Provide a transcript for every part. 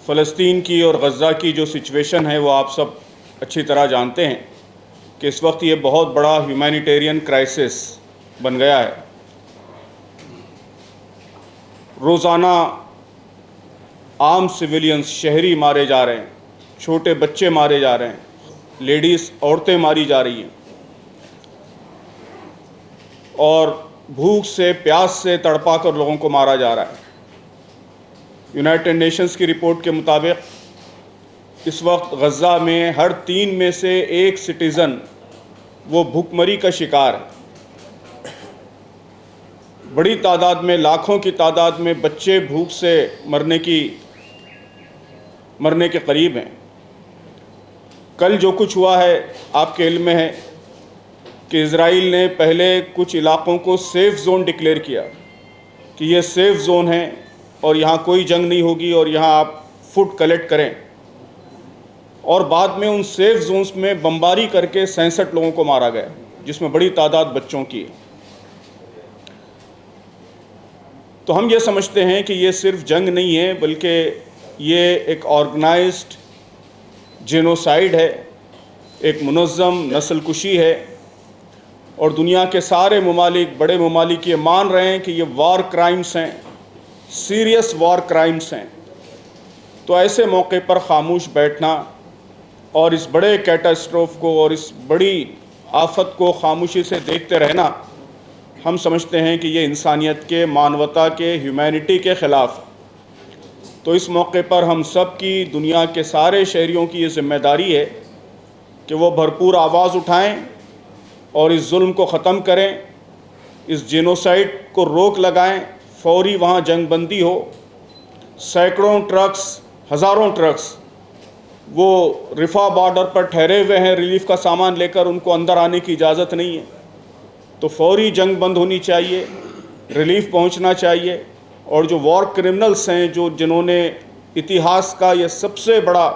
फ़लस्तीन की और गज़ा की जो सिचुएशन है वो आप सब अच्छी तरह जानते हैं कि इस वक्त ये बहुत बड़ा ह्यूमैनिटेरियन क्राइसिस बन गया है। रोज़ाना आम सिविलियंस शहरी मारे जा रहे हैं, छोटे बच्चे मारे जा रहे हैं, लेडीज़ औरतें मारी जा रही हैं और भूख से प्यास से तड़पा कर लोगों को मारा जा रहा है। यूनाइटेड नेशंस की रिपोर्ट के मुताबिक इस वक्त गज़ा में हर 3 में से 1 सिटीज़न वो भूखमरी का शिकार है। बड़ी तादाद में, लाखों की तादाद में बच्चे भूख से मरने के करीब हैं। कल जो कुछ हुआ है आपके इल्म में है कि इज़राइल ने पहले कुछ इलाक़ों को सेफ़ ज़ोन डिक्लेयर किया कि ये सेफ़ ज़ोन है और यहाँ कोई जंग नहीं होगी और यहाँ आप फूड कलेक्ट करें, और बाद में उन सेफ़ ज़ोन्स में बमबारी करके 67 लोगों को मारा गया, जिसमें बड़ी तादाद बच्चों की है। तो हम ये समझते हैं कि ये सिर्फ जंग नहीं है, बल्कि ये एक ऑर्गेनाइज्ड जेनोसाइड है, एक मुनज़्ज़म नस्लकुशी है, और दुनिया के सारे ममालिक, बड़े ममालिक ये मान रहे हैं कि ये वार क्राइम्स हैं, सीरियस वार क्राइम्स हैं। तो ऐसे मौके पर खामोश बैठना और इस बड़े कैटास्ट्रोफ को और इस बड़ी आफत को खामोशी से देखते रहना, हम समझते हैं कि ये इंसानियत के, मानवता के, ह्यूमैनिटी के ख़िलाफ़। तो इस मौके पर हम सब की, दुनिया के सारे शहरियों की ये ज़िम्मेदारी है कि वो भरपूर आवाज़ उठाएं और इस जुल्म को ख़त्म करें, इस जेनोसाइड को रोक लगाएं, फौरी वहाँ जंग बंदी हो। सैकड़ों ट्रक्स, हज़ारों ट्रक्स वो रिफ़ा बॉर्डर पर ठहरे हुए हैं रिलीफ़ का सामान लेकर, उनको अंदर आने की इजाज़त नहीं है। तो फौरी जंग बंद होनी चाहिए, रिलीफ़ पहुंचना चाहिए, और जो वॉर क्रिमिनल्स हैं, जिन्होंने इतिहास का ये सबसे बड़ा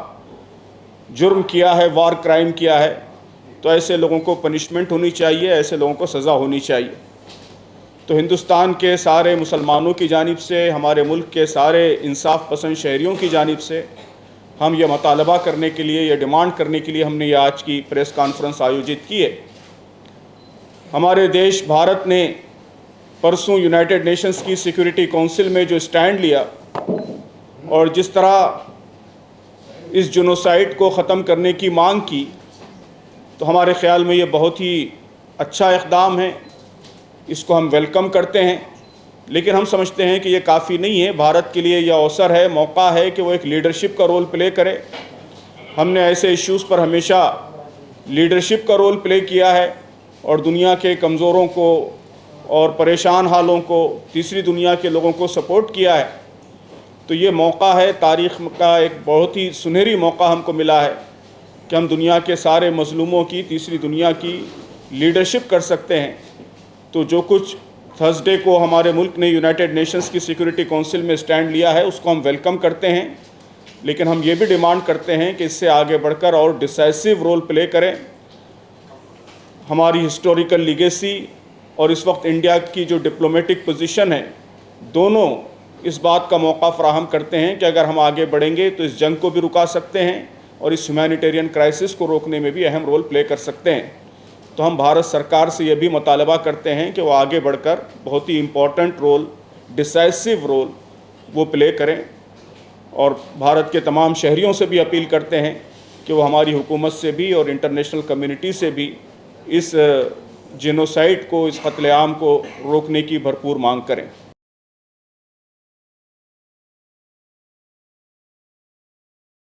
जुर्म किया है, वार क्राइम किया है, तो ऐसे लोगों को पनिशमेंट होनी चाहिए, ऐसे लोगों को सज़ा होनी चाहिए। तो हिंदुस्तान के सारे मुसलमानों की जानिब से, हमारे मुल्क के सारे इंसाफ पसंद शहरियों की जानिब से हम ये मुतालबा करने के लिए, ये डिमांड करने के लिए हमने ये आज की प्रेस कॉन्फ्रेंस आयोजित की है। हमारे देश भारत ने परसों यूनाइटेड नेशंस की सिक्योरिटी काउंसिल में जो स्टैंड लिया और जिस तरह इस जेनोसाइड को ख़त्म करने की मांग की, तो हमारे ख़्याल में ये बहुत ही अच्छा इक़दाम है, इसको हम वेलकम करते हैं। लेकिन हम समझते हैं कि ये काफ़ी नहीं है। भारत के लिए यह अवसर है, मौका है कि वो एक लीडरशिप का रोल प्ले करे। हमने ऐसे इश्यूज़ पर हमेशा लीडरशिप का रोल प्ले किया है और दुनिया के कमज़ोरों को और परेशान हालों को, तीसरी दुनिया के लोगों को सपोर्ट किया है। तो ये मौका है, तारीख़ का एक बहुत ही सुनहरी मौका हमको मिला है कि हम दुनिया के सारे मज़लूमों की, तीसरी दुनिया की लीडरशिप कर सकते हैं। तो जो कुछ थर्सडे को हमारे मुल्क ने यूनाइटेड नेशंस की सिक्योरिटी काउंसिल में स्टैंड लिया है, उसको हम वेलकम करते हैं। लेकिन हम ये भी डिमांड करते हैं कि इससे आगे बढ़कर और डिसाइसिव रोल प्ले करें। हमारी हिस्टोरिकल लीगेसी और इस वक्त इंडिया की जो डिप्लोमेटिक पोजीशन है, दोनों इस बात का मौका फ़राहम करते हैं कि अगर हम आगे बढ़ेंगे तो इस जंग को भी रुका सकते हैं और इस ह्यूमैनिटेरियन क्राइसिस को रोकने में भी अहम रोल प्ले कर सकते हैं। तो हम भारत सरकार से ये भी मुतालबा करते हैं कि वो आगे बढ़कर बहुत ही इम्पोर्टेंट रोल, डिसाइसिव रोल वो प्ले करें, और भारत के तमाम शहरियों से भी अपील करते हैं कि वो हमारी हुकूमत से भी और इंटरनेशनल कम्युनिटी से भी इस जेनोसाइड को, इस कत्लेआम को रोकने की भरपूर मांग करें।